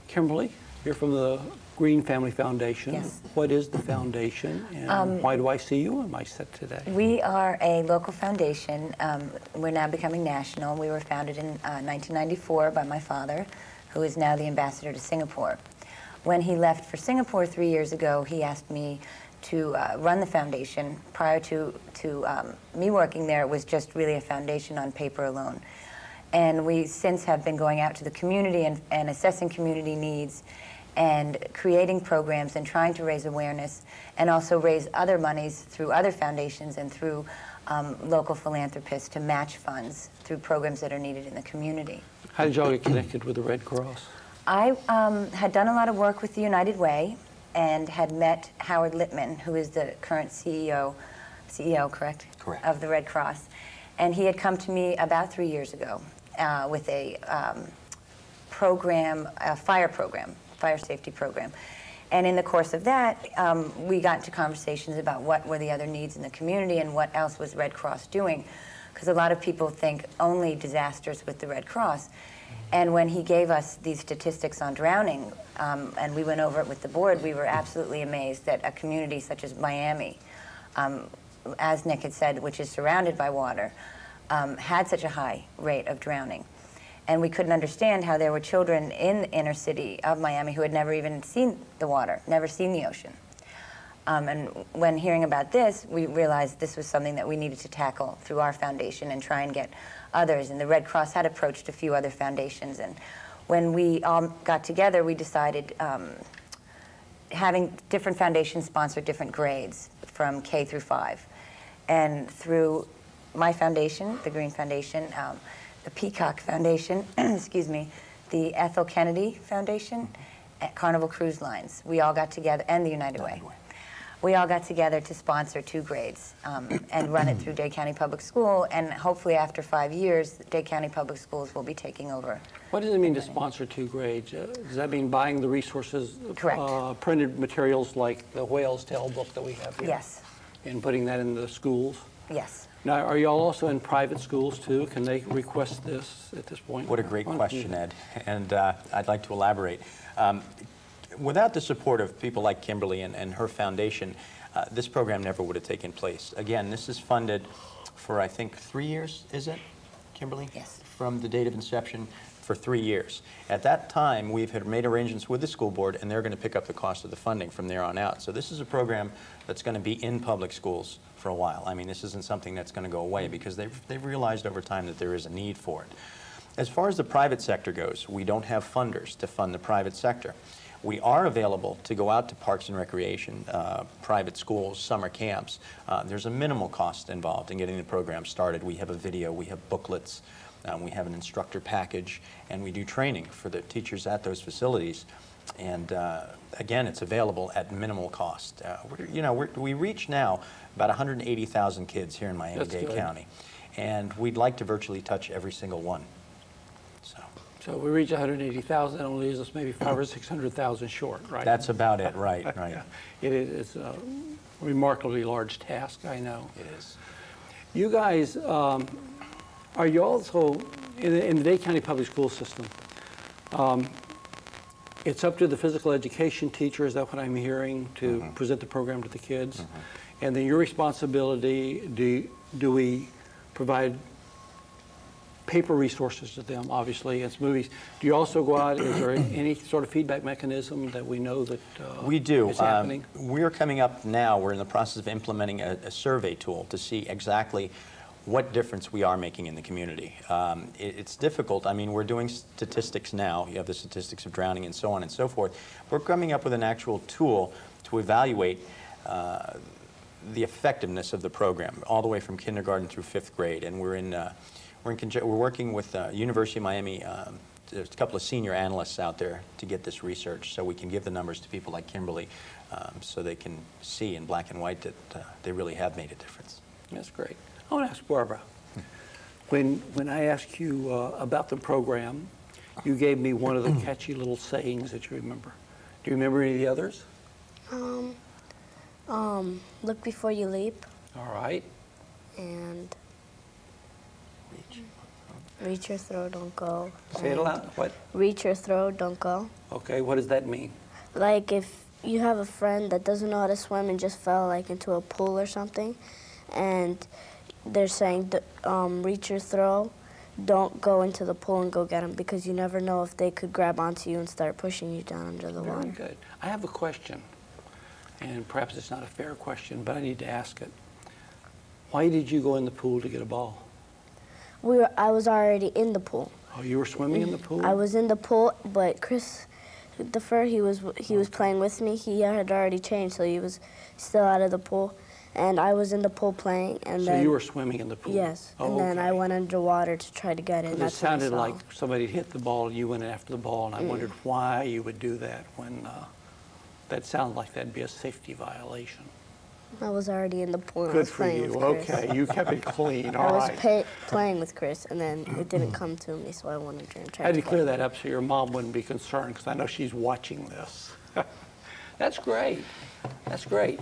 Kimberly, you're from the Green Family Foundation. Yes. What is the foundation, and why do I see you in my set today? We are a local foundation. We're now becoming national. We were founded in 1994 by my father, who is now the ambassador to Singapore. When he left for Singapore 3 years ago, he asked me to run the foundation. Prior to me working there, it was just really a foundation on paper alone. And we since have been going out to the community and assessing community needs and creating programs and trying to raise awareness and also raise other monies through other foundations and through local philanthropists to match funds through programs that are needed in the community. How did y'all get connected with the Red Cross? I had done a lot of work with the United Way and had met Howard Littman, who is the current CEO, correct? Correct. Of the Red Cross. And he had come to me about 3 years ago with a program, a fire safety program. And in the course of that, we got into conversations about what were the other needs in the community and what else was Red Cross doing. Because a lot of people think only disasters with the Red Cross. And when he gave us these statistics on drowning, and we went over it with the board, we were absolutely amazed that a community such as Miami, as Nick had said, which is surrounded by water, had such a high rate of drowning. And we couldn't understand how there were children in the inner city of Miami who had never even seen the water, never seen the ocean. And when hearing about this, we realized this was something that we needed to tackle through our foundation and try and get others. And the Red Cross had approached a few other foundations. And when we all got together, we decided having different foundations sponsor different grades from K through 5. And through my foundation, the Green Foundation, the Peacock Foundation, excuse me, the Ethel Kennedy Foundation, Carnival Cruise Lines, we all got together, and the United Way. We all got together to sponsor 2 grades and run it through Dade County Public School, and hopefully after 5 years, Dade County Public Schools will be taking over. What does it mean to sponsor 2 grades? Does that mean buying the resources, Correct. Printed materials like the Whale's Tale book that we have here? Yes. And putting that in the schools? Yes. Now, are y'all also in private schools too? Can they request this at this point? What a great question, Ed. And I'd like to elaborate. Without the support of people like Kimberly and her foundation, this program never would have taken place. Again, this is funded for, I think, 3 years, is it, Kimberly? Yes. From the date of inception for 3 years. At that time, we've had made arrangements with the school board, and they're going to pick up the cost of the funding from there on out. So this is a program that's going to be in public schools for a while. I mean, this isn't something that's going to go away because they've realized over time that there is a need for it. As far as the private sector goes, we don't have funders to fund the private sector. We are available to go out to parks and recreation, private schools, summer camps. There's a minimal cost involved in getting the program started. We have a video, we have booklets, we have an instructor package, and we do training for the teachers at those facilities. And again, it's available at minimal cost. We reach now about 180,000 kids here in Miami-Dade County, and we'd like to virtually touch every single one. So we reach 180,000, and leaves us maybe 500,000 or 600,000 short, right? That's about it, right, right. Yeah. It's a remarkably large task, I know. It is. You guys, are you also, in the Dade County Public School System, it's up to the physical education teacher, is that what I'm hearing, to present the program to the kids? And then your responsibility, do we provide paper resources to them, obviously, it's movies. Do you also go out, is there any sort of feedback mechanism that we know that we do. is happening? We're coming up now, we're in the process of implementing a survey tool to see exactly what difference we are making in the community. It's difficult. I mean, we're doing statistics now. You have the statistics of drowning and so on and so forth. We're coming up with an actual tool to evaluate the effectiveness of the program, all the way from kindergarten through 5th grade. And we're working with University of Miami. There's a couple of senior analysts out there to get this research so we can give the numbers to people like Kimberly so they can see in black and white that they really have made a difference. That's great. I want to ask Barbara, when I asked you about the program, you gave me one of the catchy little sayings that you remember. Do you remember any of the others? Look before you leap. All right. And Reach or throw, don't go. Say it aloud. What? Reach or throw, don't go. Okay, what does that mean? Like if you have a friend that doesn't know how to swim and just fell like into a pool or something, and they're saying, reach or throw, don't go into the pool and go get them, because you never know if they could grab onto you and start pushing you down under the water. Very good. I have a question, and perhaps it's not a fair question, but I need to ask it. Why did you go in the pool to get a ball? I was already in the pool. Oh, you were swimming in the pool? I was in the pool, but Chris, he was playing with me. He had already changed, so he was still out of the pool, and I was in the pool playing. And so then, you were swimming in the pool? Yes, oh, and then I okay. went underwater to try to get in. It That's when I sounded saw. like somebody hit the ball and you went after the ball, and I wondered why you would do that when that sounds like that'd be a safety violation. I was already in the pool. And I Good was for playing you. with Chris. Okay, you kept it clean. I All was right. playing with Chris, and then it didn't come to me, so I wanted to try I had to to clear get that up so your mom wouldn't be concerned, because I know she's watching this. That's great. That's great.